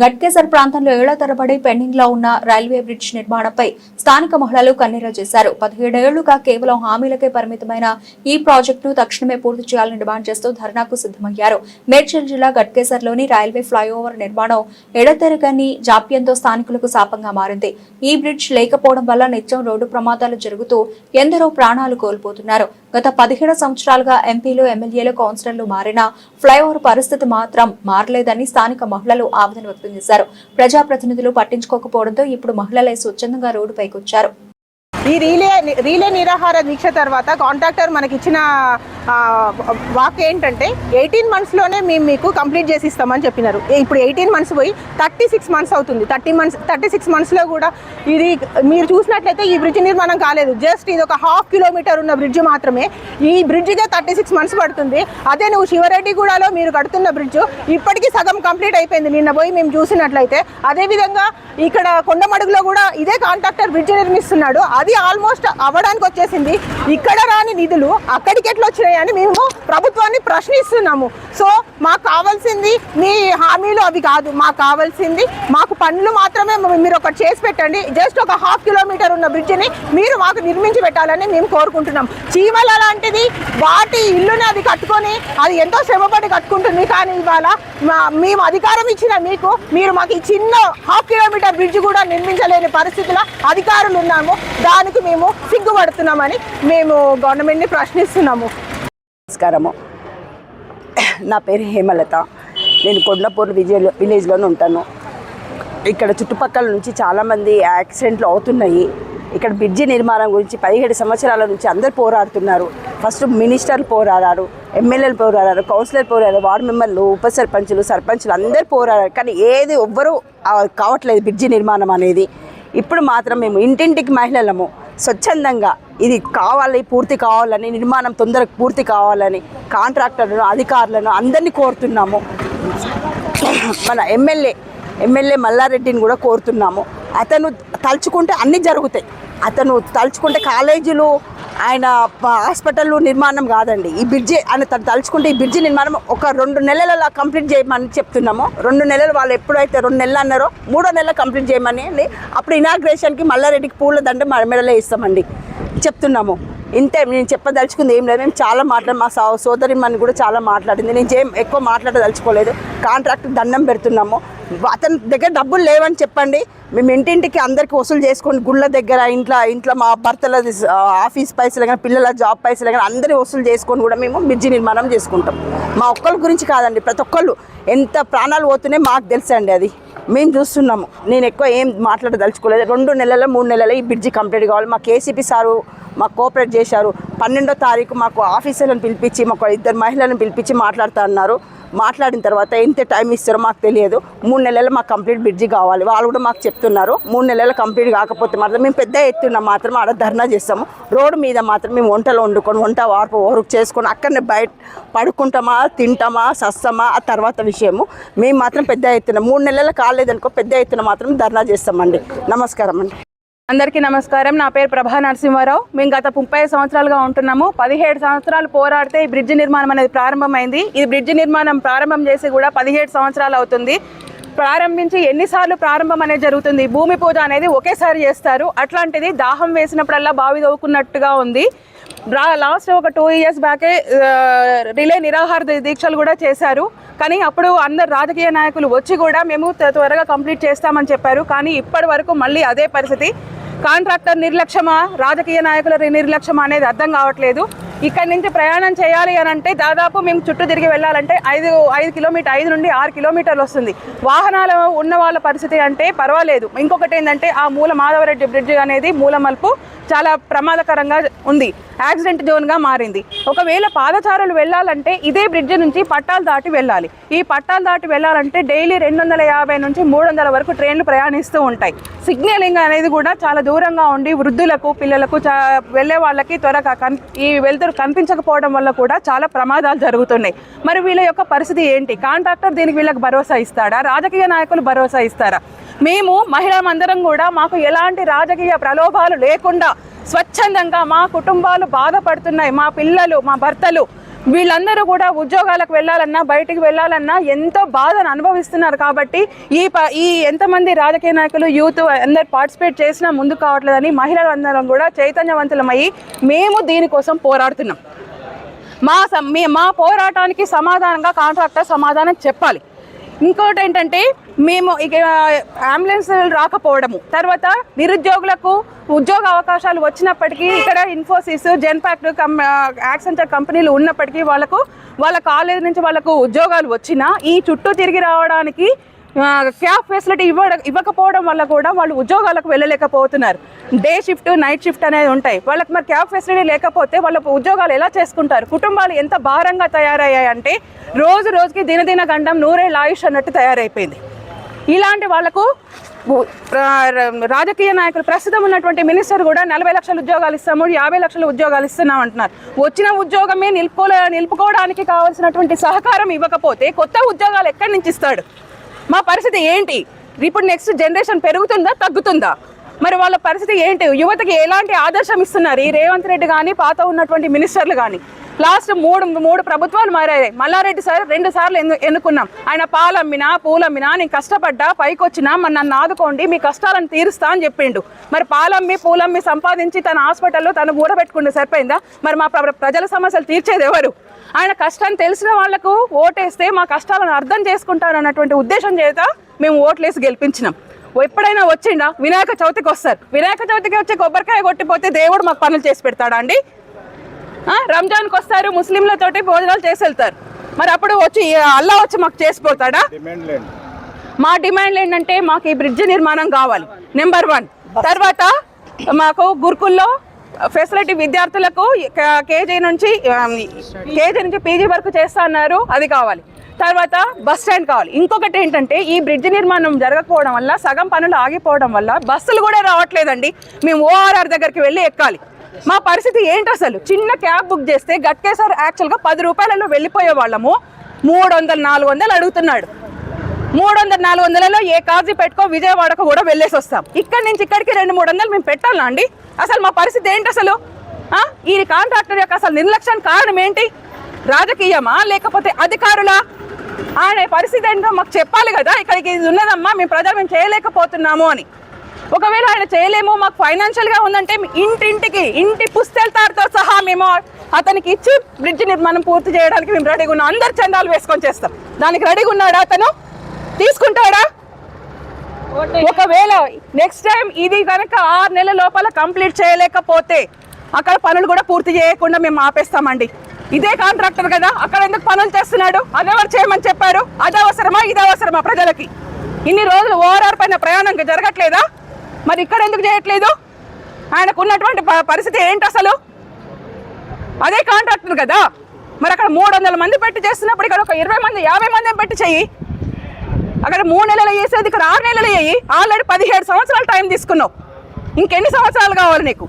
గట్కేసర్ ప్రాంతంలో ఏళ్ల తరబడి పెండింగ్ లో ఉన్న రైల్వే బ్రిడ్జ్ నిర్మాణంపై స్థానిక మహిళలు కన్నీరు చేశారు. 17 ఏళ్లుగా కేవలం హామీలకే పరిమితమైన ఈ ప్రాజెక్టును తక్షణమే పూర్తి చేయాలని డిమాండ్ చేస్తూ ధర్నాకు సిద్ధమయ్యారు. మేడ్చల్ జిల్లా గట్కేసర్లోని రైల్వే ఫ్లైఓవర్ నిర్మాణం ఎడతెరగని జాప్యంతో స్థానికులకు శాపంగా మారింది. ఈ బ్రిడ్జ్ లేకపోవడం వల్ల నిత్యం రోడ్డు ప్రమాదాలు జరుగుతూ ఎందరో ప్రాణాలు కోల్పోతున్నారు. గత 17 సంవత్సరాలుగా ఎంపీలు, ఎమ్మెల్యేలు, కౌన్సిలర్లు మారినా ఫ్లైఓవర్ పరిస్థితి మాత్రం మారలేదని స్థానిక మహిళలు ఆవేదన వ్యక్తం చేశారు. ప్రజాప్రతినిధులు పట్టించుకోకపోవడంతో ఇప్పుడు మహిళలే స్వచ్ఛందంగా రోడ్డుపైకి వచ్చారు. ఈ రీలే నిరాహార దీక్ష తర్వాత కాంట్రాక్టర్ మనకి ఇచ్చిన వాక్ ఏంటంటే 18 monthsలోనే మేము మీకు కంప్లీట్ చేసి ఇస్తామని చెప్పినారు. ఇప్పుడు 18 months పోయి 36 months అవుతుంది. 36 monthsలో కూడా ఇది మీరు చూసినట్లయితే ఈ బ్రిడ్జ్ నిర్మాణం కాలేదు. జస్ట్ ఇది ఒక 1/2 kilometer ఉన్న బ్రిడ్జ్ మాత్రమే. ఈ బ్రిడ్జ్కే 36 months పడుతుంది. అదే నువ్వు శివరెడ్డిగూడలో మీరు కడుతున్న బ్రిడ్జ్ ఇప్పటికీ సగం కంప్లీట్ అయిపోయింది నిన్న పోయి మేము చూసినట్లయితే. అదేవిధంగా ఇక్కడ కొండమడుగులో కూడా ఇదే కాంట్రాక్టర్ బ్రిడ్జ్ నిర్మిస్తున్నాడు. అది ఆల్మోస్ట్ అవ్వడానికి వచ్చేసింది. ఇక్కడ రాని నిధులు అక్కడికి ఎట్లా వచ్చినాయని మేము ప్రభుత్వాన్ని ప్రశ్నిస్తున్నాము. సో మాకు కావాల్సింది మీ హామీలు అవి కాదు, మాకు కావాల్సింది మాకు పనులు మాత్రమే మీరు ఒకటి చేసి పెట్టండి. జస్ట్ ఒక 1/2 kilometer ఉన్న బ్రిడ్జిని మీరు మాకు నిర్మించి పెట్టాలని మేము కోరుకుంటున్నాం. చీమల లాంటిది వాటి ఇల్లుని అది కట్టుకొని అది ఎంతో శ్రమపడి కట్టుకుంటుంది. కానీ ఇవాళ మేము అధికారం ఇచ్చిన మీకు మీరు మాకు ఈ చిన్న 1/2 kilometer బ్రిడ్జ్ కూడా నిర్మించలేని పరిస్థితిలో అధికారులు ఉన్నాము. దానికి మేము సిగ్గుపడుతున్నామని మేము గవర్నమెంట్ని ప్రశ్నిస్తున్నాము. నమస్కారము, నా పేరు హేమలత. నేను కొండపూర్ విలేజ్లోనే ఉంటాను. ఇక్కడ చుట్టుపక్కల నుంచి చాలామంది యాక్సిడెంట్లు అవుతున్నాయి. ఇక్కడ బ్రిడ్జి నిర్మాణం గురించి 17 సంవత్సరాల నుంచి అందరు పోరాడుతున్నారు. ఫస్ట్ మినిస్టర్లు పోరాడారు, ఎమ్మెల్యేలు పోరాడారు, కౌన్సిలర్ పోరాడారు, వార్డు మెంబర్లు, ఉప సర్పంచులు, సర్పంచులు అందరు పోరాడారు. కానీ ఏది ఎవ్వరూ కావట్లేదు బ్రిడ్జి నిర్మాణం అనేది. ఇప్పుడు మాత్రం మేము ఇంటింటికి మహిళలము స్వచ్ఛందంగా ఇది కావాలి, పూర్తి కావాలని, నిర్మాణం తొందరగా పూర్తి కావాలని కాంట్రాక్టర్లను, అధికారులను అందరినీ కోరుతున్నాము. మన ఎమ్మెల్యే మల్లారెడ్డిని కూడా కోరుతున్నాము. అతను తలుచుకుంటే అన్నీ జరుగుతాయి. అతను తలుచుకుంటే కాలేజీలు, ఆయన హాస్పిటల్ నిర్మాణం కాదండి, ఈ బ్రిడ్జి ఆయన తలుచుకుంటే ఈ బ్రిడ్జి నిర్మాణం ఒక 2 నెలలలో కంప్లీట్ చేయమని చెప్తున్నాము. 2 నెలలు వాళ్ళు ఎప్పుడైతే 2 నెలలు అన్నారో 3వ నెల కంప్లీట్ చేయమని అప్పుడు ఇనాగ్రేషన్కి మల్లారెడ్డికి పూల దండ మెడలే ఇస్తామండి చెప్తున్నాము. ఇంతే, నేను చెప్పదలుచుకుంది ఏం లేదు. మేము చాలా మా సోదరిమని కూడా చాలా మాట్లాడింది. నేను ఎక్కువ మాట్లాడదలుచుకోలేదు. కాంట్రాక్టర్ దండం పెడుతున్నాము. అతని దగ్గర డబ్బులు లేవని చెప్పండి, మేము ఇంటింటికి అందరికీ వసూలు చేసుకొని గుళ్ళ దగ్గర, ఇంట్లో మా భర్తల ఆఫీస్ పైసలు కానీ, పిల్లల జాబ్ పైసలు కానీ అందరి వసూలు చేసుకొని కూడా మేము బ్రిడ్జి నిర్మాణం చేసుకుంటాం. మా ఒక్కరి గురించి కాదండి, ప్రతి ఒక్కళ్ళు ఎంత ప్రాణాలు పోతున్నాయి మాకు తెలుసండి. అది మేము చూస్తున్నాము. నేను ఎక్కువ ఏం మాట్లాడదలుచుకోలేదు. 2 నెలలు 3 నెలలు ఈ బ్రిడ్జి కంప్లీట్ కావాలి. మా కేసీపీ సారు మాకు కోఆపరేట్ చేశారు. 12వ తారీఖు మాకు ఆఫీసర్లను పిలిపించి, మాకు 2 మహిళలను పిలిపించి మాట్లాడుతూ అన్నారు. మాట్లాడిన తర్వాత ఎంత టైం ఇస్తారో మాకు తెలియదు. 3 నెలలు మాకు కంప్లీట్ బ్రిడ్జి కావాలి. వాళ్ళు కూడా మాకు చెప్తున్నారు 3 నెలలు కంప్లీట్ కాకపోతే మాత్రం మేము పెద్ద ఎత్తున మాత్రం ఆడ ధర్నా చేస్తాము. రోడ్డు మీద మాత్రం మేము వంటలు వండుకొని, వంట వార్పు ఓరుకు చేసుకొని అక్కడనే బయట పడుకుంటామా, తింటామా, సస్తామా ఆ తర్వాత విషయము. మేము మాత్రం పెద్ద ఎత్తున 3 నెలలు కాలేదనుకో పెద్ద ఎత్తున మాత్రం ధర్నా చేస్తామండి. నమస్కారం అండి. అందరికీ నమస్కారం. నా పేరు ప్రభా నరసింహారావు. మేము గత 30 సంవత్సరాలుగా ఉంటున్నాము. 17 సంవత్సరాలు పోరాడితే ఈ బ్రిడ్జి నిర్మాణం అనేది ప్రారంభమైంది. ఈ బ్రిడ్జి నిర్మాణం ప్రారంభం చేసి కూడా 17 సంవత్సరాలు అవుతుంది. ప్రారంభించి ఎన్నిసార్లు ప్రారంభం అనేది జరుగుతుంది. భూమి పూజ అనేది ఒకేసారి చేస్తారు. అట్లాంటిది దాహం వేసినప్పుడల్లా బావి తవ్వుకున్నట్టుగా ఉంది. లాస్ట్ ఒక 2 years బ్యాకే రిలే నిరాహార దీక్షలు కూడా చేశారు. కానీ అప్పుడు అందరు రాజకీయ నాయకులు వచ్చి కూడా మేము త్వరగా కంప్లీట్ చేస్తామని చెప్పారు. కానీ ఇప్పటి వరకు మళ్ళీ అదే పరిస్థితి. కాంట్రాక్టర్ నిర్లక్ష్యమా, రాజకీయ నాయకుల నిర్లక్ష్యమా అనేది అర్థం కావట్లేదు. ఇక్కడి నుంచి ప్రయాణం చేయాలి అని అంటే దాదాపు మేము చుట్టూ తిరిగి వెళ్ళాలంటే 5 నుండి 6 kilometers వస్తుంది. వాహనాలు ఉన్న వాళ్ళ పరిస్థితి అంటే పర్వాలేదు. ఇంకొకటి ఏంటంటే ఆ మాధవరెడ్డి బ్రిడ్జ్ అనేది మూలమలుపు చాలా ప్రమాదకరంగా ఉంది. యాక్సిడెంట్ జోన్గా మారింది. ఒకవేళ పాదచారులు వెళ్ళాలంటే ఇదే బ్రిడ్జ్ నుంచి పట్టాలు దాటి వెళ్ళాలి. ఈ పట్టాలు దాటి వెళ్ళాలంటే డైలీ 250 నుంచి 300 వరకు ట్రైన్లు ప్రయాణిస్తూ ఉంటాయి. సిగ్నలింగ్ అనేది కూడా చాలా దూరంగా ఉండి వృద్ధులకు, పిల్లలకు వెళ్ళే వాళ్ళకి త్వరగా ఈ వెలుతురు కనిపించకపోవడం వల్ల కూడా చాలా ప్రమాదాలు జరుగుతున్నాయి. మరి వీళ్ళ యొక్క పరిస్థితి ఏంటి? కాంట్రాక్టర్ దీనికి వీళ్ళకి భరోసా ఇస్తాడా? రాజకీయ నాయకులు భరోసా ఇస్తారా? మేము మహిళలందరం కూడా మాకు ఎలాంటి రాజకీయ ప్రలోభాలు లేకుండా స్వచ్ఛందంగా మా కుటుంబాలు బాధపడుతున్నాయి, మా పిల్లలు, మా భర్తలు వీళ్ళందరూ కూడా ఉద్యోగాలకు వెళ్ళాలన్నా బయటికి వెళ్ళాలన్నా ఎంతో బాధను అనుభవిస్తున్నారు. కాబట్టి ఈ ఎంతమంది రాజకీయ నాయకులు యూత్ అందరు పార్టిసిపేట్ చేసినా ముందుకు కావట్లేదని మహిళలందరం కూడా చైతన్యవంతులమయ్యి మేము దీనికోసం పోరాడుతున్నాం. మా పోరాటానికి సమాధానంగా కాంట్రాక్టర్ సమాధానం చెప్పాలి. ఇంకోటి ఏంటంటే మేము ఇక అంబులెన్స్ రాకపోవడము, తర్వాత నిరుద్యోగులకు ఉద్యోగ అవకాశాలు వచ్చినప్పటికీ ఇక్కడ ఇన్ఫోసిస్, జెన్పాక్ట్, యాక్సెంచర్ కంపెనీలు ఉన్నప్పటికీ వాళ్ళ కాలేజ్ నుంచి వాళ్ళకు ఉద్యోగాలు వచ్చినా ఈ చుట్టూ తిరిగి రావడానికి క్యాబ్ ఫెసిలిటీ ఇవ్వకపోవడం వల్ల కూడా వాళ్ళు ఉద్యోగాలకు వెళ్ళలేకపోతున్నారు. డే షిఫ్ట్, నైట్ షిఫ్ట్ అనేది ఉంటాయి. వాళ్ళకి మరి క్యాబ్ ఫెసిలిటీ లేకపోతే వాళ్ళ ఉద్యోగాలు ఎలా చేసుకుంటారు? కుటుంబాలు ఎంత భారంగా తయారయ్యాయంటే రోజుకి దినదిన గండం నూరేళ్ళ ఆయుష్ అన్నట్టు తయారైపోయింది. ఇలాంటి వాళ్లకు రాజకీయ నాయకులు, ప్రస్తుతం ఉన్నటువంటి మినిస్టర్ కూడా 40 లక్షల ఉద్యోగాలు ఇస్తాము, 50 లక్షల ఉద్యోగాలు ఇస్తున్నాం అంటున్నారు. వచ్చిన ఉద్యోగమే నిలుపుకోవడానికి కావాల్సినటువంటి సహకారం ఇవ్వకపోతే కొత్త ఉద్యోగాలు ఎక్కడి నుంచి ఇస్తాడు? మా పరిస్థితి ఏంటి? ఇప్పుడు నెక్స్ట్ జనరేషన్ పెరుగుతుందా తగ్గుతుందా? మరి వాళ్ళ పరిస్థితి ఏంటి? యువతకి ఎలాంటి ఆదర్శం ఇస్తున్నారు ఈ రేవంత్ రెడ్డి కానీ పాత ఉన్నటువంటి మినిస్టర్లు కానీ? లాస్ట్ మూడు ప్రభుత్వాలు మారాయి. మల్లారెడ్డి సార్ 2 సార్లు ఎన్నుకున్నాం. ఆయన పాలమ్మినా పూలమ్మినా నేను కష్టపడ్డా పైకి వచ్చినా మరి నన్ను ఆదుకోండి, మీ కష్టాలను తీరుస్తా అని చెప్పిండు. మరి పాలమ్మి పూలమ్మి సంపాదించి తన హాస్పిటల్లో తను ఊడబెట్టుకుంటే సరిపోయిందా? మరి మా ప్రజల సమస్యలు తీర్చేది ఎవరు? ఆయన కష్టాన్ని తెలిసిన వాళ్లకు ఓటేస్తే మా కష్టాలను అర్థం చేసుకుంటారన్నటువంటి ఉద్దేశం చేత మేము ఓట్లేసి గెలిపించినాం. ఎప్పుడైనా వచ్చిండా? వినాయక చవితికి వస్తారు. వినాయక చవితికి వచ్చి కొబ్బరికాయ కొట్టిపోతే దేవుడు మాకు పనులు చేసి పెడతాడా అండి? రంజాన్కి వస్తారు, ముస్లింలతోటి భోజనాలు చేసి వెళ్తారు. మరి అప్పుడు వచ్చి అల్లా వచ్చి మాకు చేసిపోతాడా? మా డిమాండ్లు ఏంటంటే మాకు ఈ బ్రిడ్జ్ నిర్మాణం కావాలి, నెంబర్ 1. తర్వాత మాకు గురుకుల్లో ఫెసిలిటీ, విద్యార్థులకు కేజీ నుంచి పీజీ వరకు చేస్తా అన్నారు, అది కావాలి. తర్వాత బస్ స్టాండ్ కావాలి. ఇంకొకటి ఏంటంటే ఈ బ్రిడ్జ్ నిర్మాణం జరగకపోవడం వల్ల సగం పనులు ఆగిపోవడం వల్ల బస్సులు కూడా రావట్లేదండి. మేము ORR దగ్గరికి వెళ్ళి ఎక్కాలి. మా పరిస్థితి ఏంటి అసలు? చిన్న క్యాబ్ బుక్ చేస్తే గట్కేసారి యాక్చువల్గా 10 రూపాయలలో వెళ్ళిపోయే వాళ్ళము 300-400 అడుగుతున్నాడు. 300-400లలో ఏ కాజీ పెట్టుకో విజయవాడకు కూడా వెళ్ళేసి వస్తాం. ఇక్కడి నుంచి ఇక్కడికి 200-300 మేము పెట్టాలా అండి? అసలు మా పరిస్థితి ఏంటి అసలు? ఈ కాంట్రాక్టర్ యొక్క అసలు నిర్లక్ష్యానికి కారణం ఏంటి? రాజకీయమా లేకపోతే అధికారులా? ఆయన పరిస్థితి ఏంటో మాకు చెప్పాలి కదా. ఇక్కడికి ఇది ఉన్నదమ్మా, మేము చేయలేకపోతున్నాము అని. ఒకవేళ ఆయన చేయలేము, మాకు ఫైనాన్షియల్గా ఉందంటే ఇంటి పుస్తెల్తారుతో సహా మేము అతనికి ఇచ్చి బ్రిడ్జ్ నిర్మాణం పూర్తి చేయడానికి మేము రెడీగా ఉన్నాం. అందరు చందాలు వేసుకొని చేస్తాం. దానికి రెడీగా ఉన్నాడా? అతను తీసుకుంటాడా? ఒకవేళ నెక్స్ట్ టైం ఇది కనుక 6 నెలల లోపల కంప్లీట్ చేయలేకపోతే అక్కడ పనులు కూడా పూర్తి చేయకుండా మేము ఆపేస్తామండి. ఇదే కాంట్రాక్టర్ కదా, అక్కడ ఎందుకు పనులు చేస్తున్నాడు? అదెవరు చేయమని చెప్పారు? అది అవసరమా ఇది అవసరమా ప్రజలకి? ఇన్ని రోజులు ORR పైన ప్రయాణం జరగట్లేదా? మరి ఇక్కడ ఎందుకు చేయట్లేదు? ఆయనకు ఉన్నటువంటి పరిస్థితి ఏంటి అసలు? అదే కాంట్రాక్టర్ కదా. మరి అక్కడ 300 మంది పెట్టి చేస్తున్నప్పుడు ఇక్కడ ఒక 20 మంది 50 మంది పెట్టి చెయ్యి. అక్కడ 3 నెలలు చేసేది ఇక్కడ 6 నెలలు అయ్యి. ఆల్రెడీ 17 సంవత్సరాలు టైం తీసుకున్నావు. ఇంకెన్ని సంవత్సరాలు కావాలి నీకు?